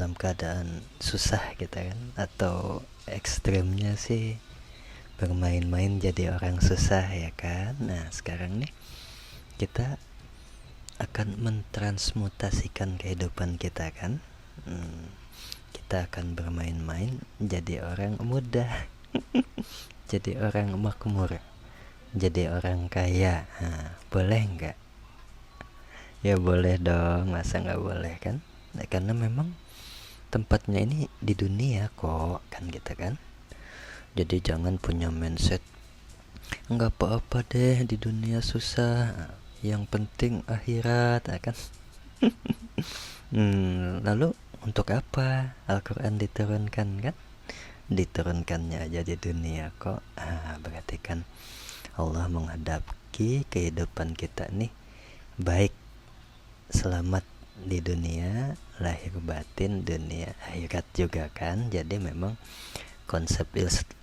dalam keadaan susah gitu kan, atau ekstrimnya sih bermain-main jadi orang susah ya kan. Nah sekarang nih kita akan mentransmutasikan kehidupan kita kan. Kita akan bermain-main jadi orang mudah, jadi orang makmur, jadi orang kaya. Nah, boleh nggak? Ya boleh dong, masa nggak boleh kan? Nah, karena memang tempatnya ini di dunia kok kan gitu kan. Jadi jangan punya mindset nggak apa-apa deh di dunia susah, yang penting akhirat kan. Lalu untuk apa Al-Quran diturunkan kan? Diturunkannya aja di dunia kok. Berarti kan Allah menghadapi kehidupan kita nih baik, selamat di dunia lahir batin, dunia akhirat juga kan. Jadi memang konsep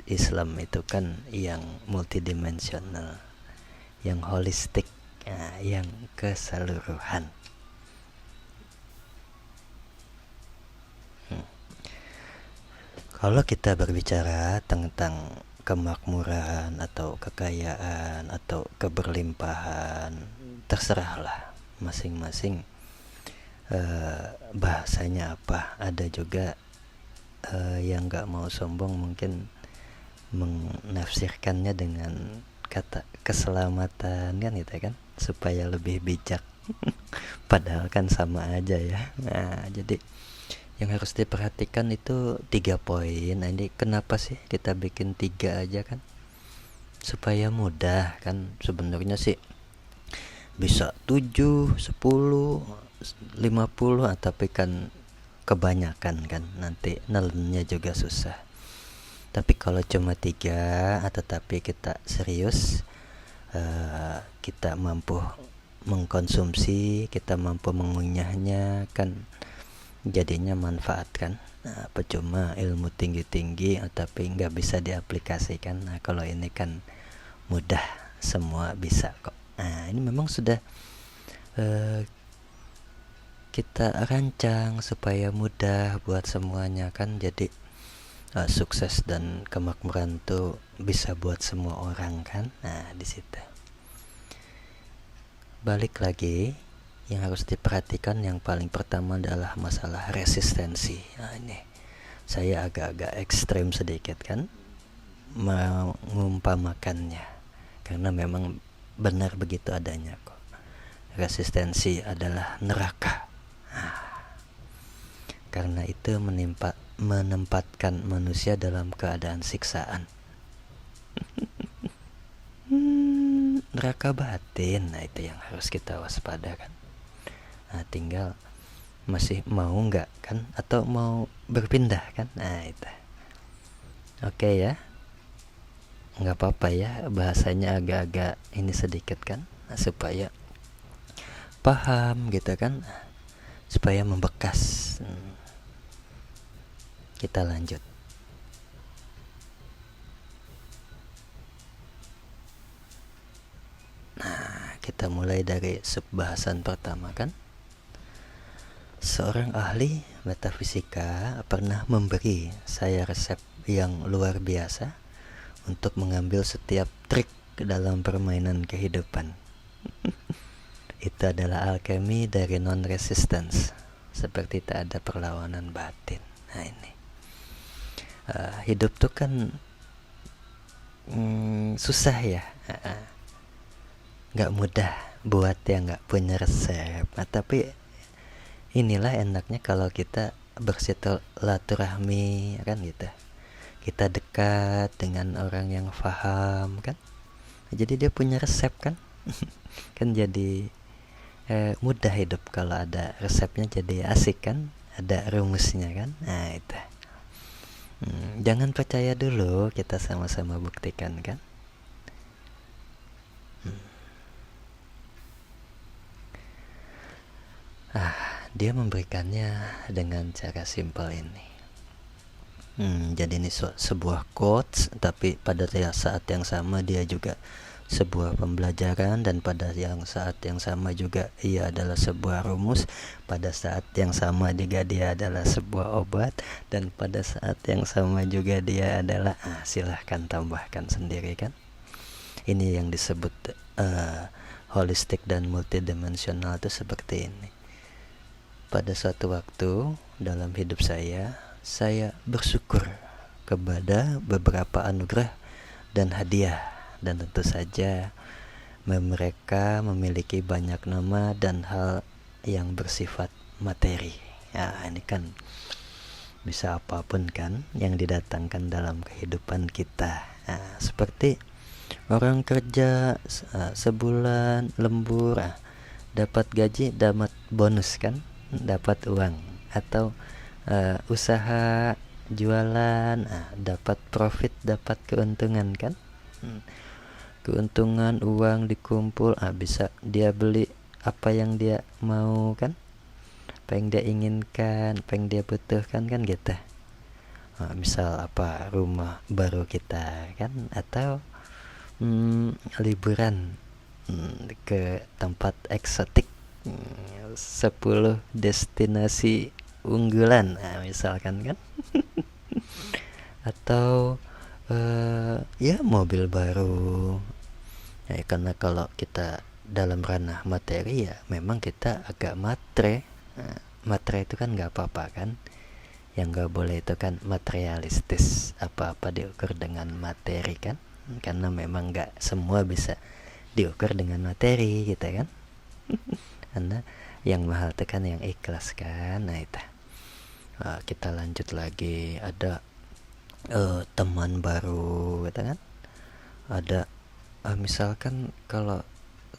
Islam itu kan yang multidimensional, yang holistik, yang keseluruhan. Kalau kita berbicara tentang kemakmuran atau kekayaan atau keberlimpahan, terserahlah masing-masing bahasanya apa. Ada juga yang nggak mau sombong mungkin menafsirkannya dengan kata keselamatan kan gitu kan, supaya lebih bijak. Padahal kan sama aja ya. Nah jadi yang harus diperhatikan itu 3 poin. Nah, ini kenapa sih kita bikin 3 aja kan? Supaya mudah kan. Sebenarnya sih bisa 7, 10, 50, tapi kan kebanyakan kan nanti nelennya juga susah. Tapi kalau cuma 3, tetapi kita serius, kita mampu mengkonsumsi, kita mampu mengunyahnya kan, jadinya manfaat kan. Percuma ilmu tinggi-tinggi tapi nggak bisa diaplikasikan. Nah kalau ini kan mudah, semua bisa kok. Nah ini memang sudah kita rancang supaya mudah buat semuanya kan. Jadi sukses dan kemakmuran tuh bisa buat semua orang kan. Nah di situ balik lagi, yang harus diperhatikan yang paling pertama adalah masalah resistensi. Nah ini saya agak-agak ekstrem sedikit kan mengumpamakannya, karena memang benar begitu adanya kok. Resistensi adalah neraka. Karena itu menempatkan manusia dalam keadaan siksaan. Neraka batin, nah itu yang harus kita waspadakan. Nah tinggal masih mau nggak kan, atau mau berpindah kan. Nah itu oke ya, nggak apa-apa ya bahasanya agak-agak ini sedikit kan, supaya paham gitu kan, supaya membekas. Kita lanjut. Nah kita mulai dari subbahasan pertama kan. Seorang ahli metafisika pernah memberi saya resep yang luar biasa untuk mengambil setiap trik dalam permainan kehidupan. Itu adalah alkemi dari non-resistance, seperti tak ada perlawanan batin. Nah ini hidup tuh kan susah ya, nggak mudah buat yang nggak punya resep. Tapi inilah enaknya kalau kita bersilaturahmi kan gitu. Kita dekat dengan orang yang paham kan. Jadi dia punya resep kan. Kan jadi mudah hidup kalau ada resepnya, jadi asik kan. Ada rumusnya kan. Nah itu. Jangan percaya dulu, kita sama-sama buktikan kan. Dia memberikannya dengan cara simpel ini. Jadi ini sebuah quotes, tapi pada saat yang sama dia juga sebuah pembelajaran, dan pada saat yang sama juga ia adalah sebuah rumus, pada saat yang sama juga dia adalah sebuah obat, dan pada saat yang sama juga dia adalah silahkan tambahkan sendiri kan. Ini yang disebut holistik dan multidimensional itu seperti ini. Pada suatu waktu dalam hidup saya bersyukur kepada beberapa anugerah dan hadiah, dan tentu saja mereka memiliki banyak nama dan hal yang bersifat materi. Ya, ini kan bisa apapun kan yang didatangkan dalam kehidupan kita. Nah, seperti orang kerja sebulan lembur, dapat gaji, dapat bonus kan, dapat uang, atau usaha jualan, dapat profit, dapat keuntungan kan. Keuntungan, uang dikumpul, bisa dia beli apa yang dia mau kan, apa yang dia inginkan, apa yang dia butuhkan kan gitu. Misal apa, rumah baru kita kan, atau liburan ke tempat eksotik, 10 destinasi unggulan, misalkan kan. Atau ya mobil baru. Karena kalau kita dalam ranah materi, ya memang kita agak matre. Matre itu kan nggak apa-apa kan. Yang nggak boleh itu kan materialistis, apa-apa diukur dengan materi kan. Karena memang nggak semua bisa diukur dengan materi gitu kan. Karena yang mahal itu kan yang ikhlas kan. Nah itu. Kita lanjut lagi. Ada teman baru gitu kan. Ada misalkan kalau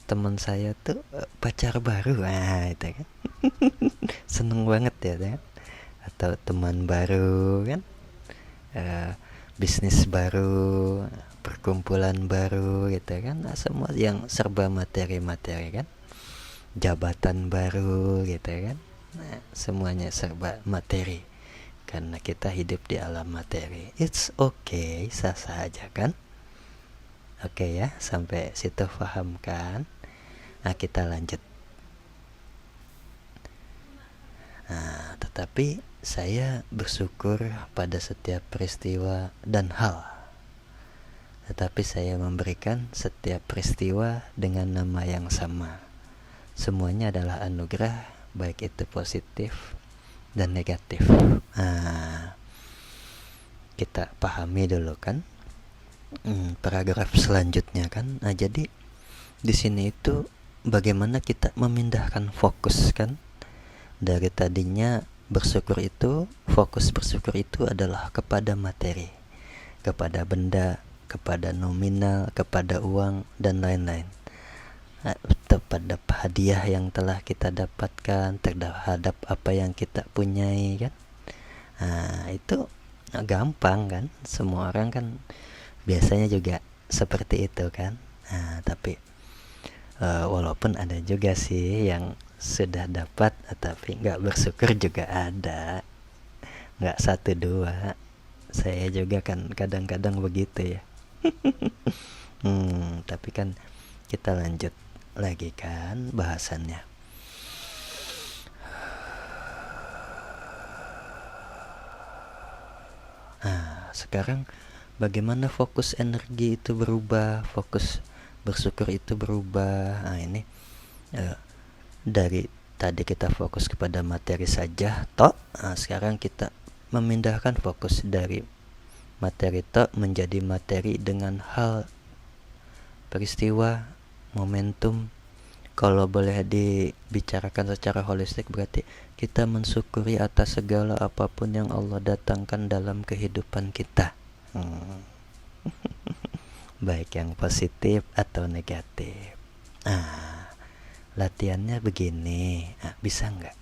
teman saya tuh pacar baru, itu kan. Seneng banget ya kan. Atau teman baru kan, bisnis baru, perkumpulan baru gitu kan. Semua yang serba materi-materi kan. Jabatan baru gitu kan. Semuanya serba materi, karena kita hidup di alam materi. It's okay, sah-sah aja kan. Oke ya, sampai situ paham kan? Kita lanjut. Tetapi saya bersyukur pada setiap peristiwa dan hal. Tetapi saya memberikan setiap peristiwa dengan nama yang sama. Semuanya adalah anugerah, baik itu positif dan negatif. Kita pahami dulu kan paragraf selanjutnya kan. Jadi di sini itu bagaimana kita memindahkan fokus kan, dari tadinya fokus bersyukur itu adalah kepada materi, kepada benda, kepada nominal, kepada uang dan lain-lain, terhadap hadiah yang telah kita dapatkan, terhadap apa yang kita punyai kan. Itu gampang kan, semua orang kan biasanya juga seperti itu kan. Tapi walaupun ada juga sih yang sudah dapat tapi nggak bersyukur juga ada, nggak 1-2. Saya juga kan kadang-kadang begitu ya. Tapi kan kita lanjut lagi kan bahasannya. Sekarang bagaimana fokus energi itu berubah, fokus bersyukur itu berubah. Ini dari tadi kita fokus kepada materi saja sekarang kita memindahkan fokus dari materi menjadi materi dengan hal, peristiwa, momentum. Kalau boleh dibicarakan secara holistik, berarti kita mensyukuri atas segala apapun yang Allah datangkan dalam kehidupan kita, baik yang positif atau negatif. Latihannya begini, bisa nggak?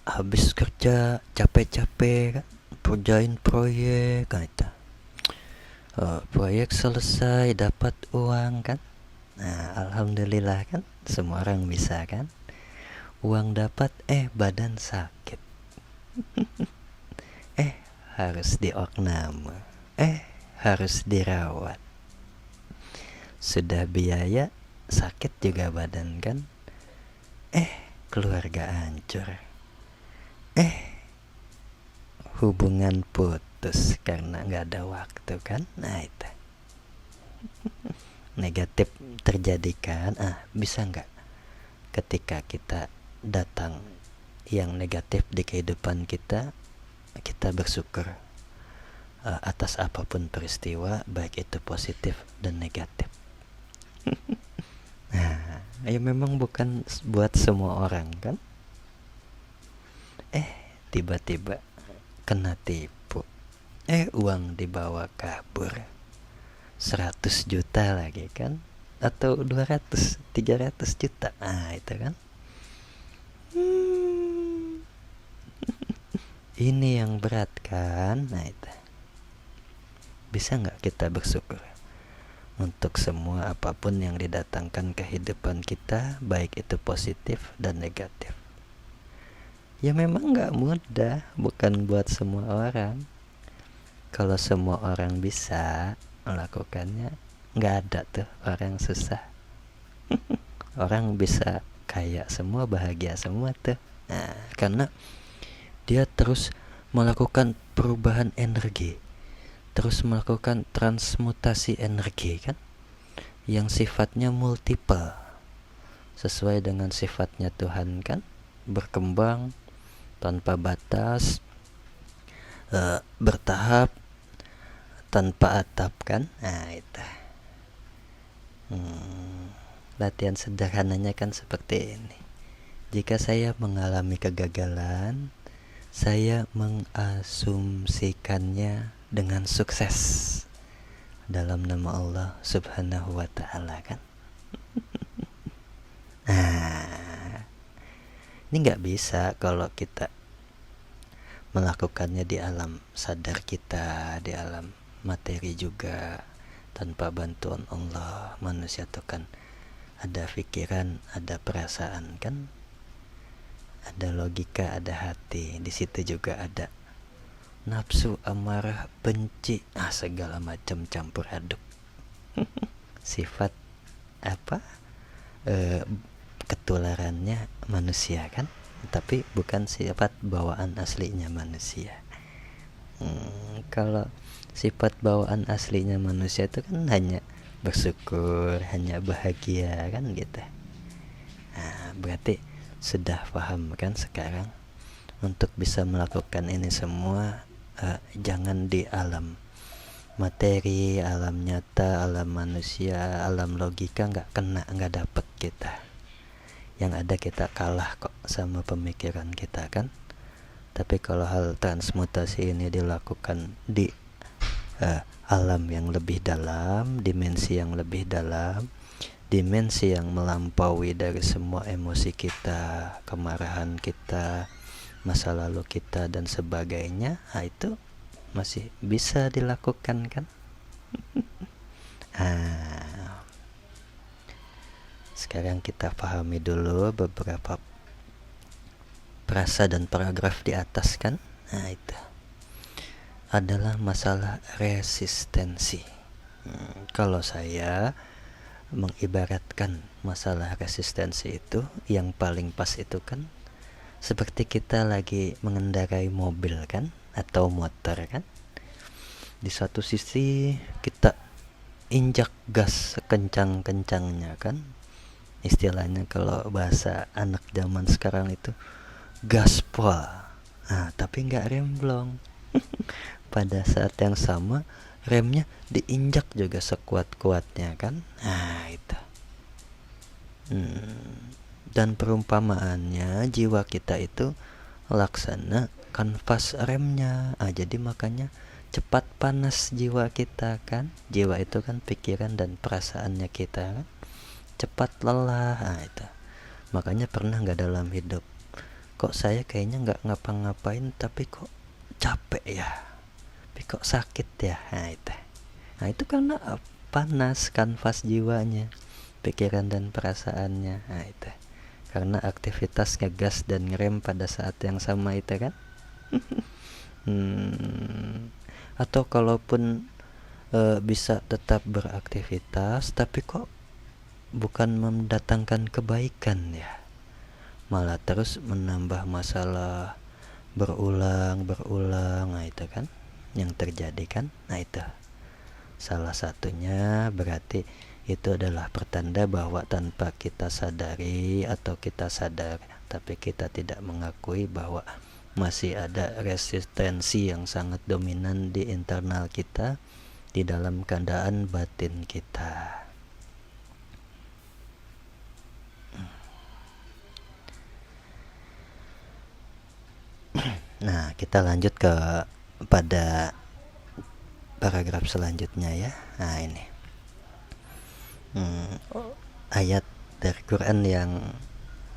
Habis kerja capek-capek kan, kerjain proyek kan itu. Proyek selesai, dapat uang kan. Alhamdulillah kan, semua orang bisa kan. Uang dapat, badan sakit. harus diopname, harus dirawat. Sudah biaya, sakit juga badan kan, keluarga hancur, hubungan putus karena nggak ada waktu kan. Nah itu negatif terjadi kan. Bisa nggak ketika kita datang yang negatif di kehidupan kita, kita bersyukur atas apapun peristiwa, baik itu positif dan negatif. Nah, ya memang bukan buat semua orang kan. Tiba-tiba kena tipu, uang dibawa kabur 100 juta lagi kan, atau 200, 300 juta. Itu kan. Ini yang berat kan. Nah itu, bisa nggak kita bersyukur untuk semua apapun yang didatangkan kehidupan kita, baik itu positif dan negatif. Ya memang nggak mudah, bukan buat semua orang. Kalau semua orang bisa melakukannya, nggak ada tuh orang susah. Orang bisa kaya semua, bahagia semua tuh. Nah, karena dia terus melakukan perubahan energi, terus melakukan transmutasi energi kan, yang sifatnya multiple, sesuai dengan sifatnya Tuhan kan, berkembang tanpa batas, bertahap, tanpa atap kan. Nah itu latihan sederhananya kan seperti ini. Jika saya mengalami kegagalan, saya mengasumsikannya dengan sukses dalam nama Allah Subhanahu wa Ta'ala kan. Ini nggak bisa kalau kita melakukannya di alam sadar kita, di alam materi juga, tanpa bantuan Allah. Manusia itu kan ada pikiran, ada perasaan kan, ada logika, ada hati. Di situ juga ada nafsu, amarah, benci, segala macam campur aduk. Sifat apa? Ketularannya manusia kan, tapi bukan sifat bawaan aslinya manusia. Kalau sifat bawaan aslinya manusia itu kan hanya bersyukur, hanya bahagia kan gitu. Berarti sudah paham kan sekarang, untuk bisa melakukan ini semua, jangan di alam materi, alam nyata, alam manusia, alam logika, nggak dapet kita. Yang ada kita kalah kok sama pemikiran kita kan. Tapi kalau hal transmutasi ini dilakukan di alam yang lebih dalam, dimensi yang lebih dalam, dimensi yang melampaui dari semua emosi kita, kemarahan kita, masa lalu kita dan sebagainya, itu masih bisa dilakukan kan. Sekarang kita pahami dulu beberapa frasa dan paragraf di atas kan. Itu adalah masalah resistensi. Kalau saya mengibaratkan masalah resistensi itu, yang paling pas itu kan seperti kita lagi mengendarai mobil kan, atau motor kan. Di satu sisi kita injak gas sekencang-kencangnya kan, istilahnya kalau bahasa anak zaman sekarang itu gaspol. Tapi nggak remblong. Pada saat yang sama remnya diinjak juga sekuat-kuatnya kan. Itu. Dan perumpamaannya jiwa kita itu laksana kanvas remnya. Jadi makanya cepat panas jiwa kita kan. Jiwa itu kan pikiran dan perasaannya kita kan, cepat lelah. Itu makanya pernah nggak dalam hidup, kok saya kayaknya nggak ngapa-ngapain tapi kok capek ya, tapi kok sakit ya. Itu karena panas kanvas jiwanya, pikiran dan perasaannya. Itu karena aktivitas ngegas dan ngerem pada saat yang sama itu kan. Atau kalaupun bisa tetap beraktivitas tapi kok bukan mendatangkan kebaikan ya, malah terus menambah masalah, berulang, nah itu kan yang terjadi kan. Nah itu salah satunya berarti itu adalah pertanda bahwa tanpa kita sadari atau kita sadar tapi kita tidak mengakui bahwa masih ada resistensi yang sangat dominan di internal kita, di dalam keadaan batin kita. Nah, kita lanjut pada paragraf selanjutnya ya. Nah, ini ayat dari Quran yang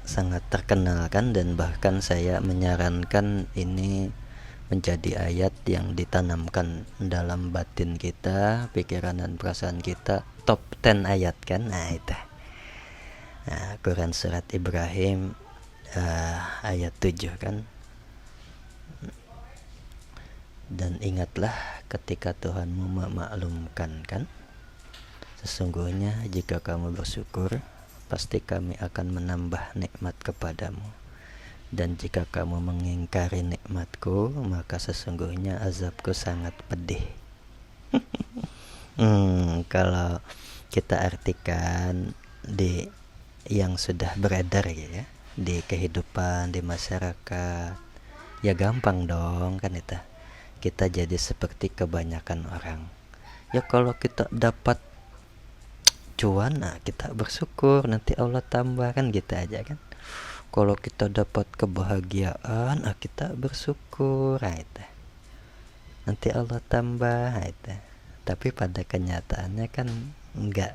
sangat terkenal kan, dan bahkan saya menyarankan ini menjadi ayat yang ditanamkan dalam batin kita, pikiran dan perasaan kita, top 10 ayat kan. Nah itu Quran surat Ibrahim ayat 7 kan. Dan ingatlah ketika Tuhanmu memaklumkan kan, sesungguhnya jika kamu bersyukur pasti kami akan menambah nikmat kepadamu, dan jika kamu mengingkari nikmatku maka sesungguhnya azabku sangat pedih. Kalau kita artikan di yang sudah beredar ya di kehidupan, di masyarakat, ya gampang dong kan itu. Kita jadi seperti kebanyakan orang. Ya kalau kita dapat cuan, nah kita bersyukur, nanti Allah tambah kan gitu aja kan. Kalau kita dapat kebahagiaan, nah kita bersyukur, nah itu. Nanti Allah tambah, nah itu. Tapi pada kenyataannya kan enggak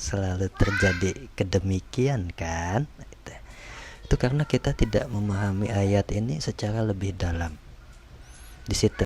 selalu terjadi kedemikian kan. Itu karena kita tidak memahami ayat ini secara lebih dalam. Di situ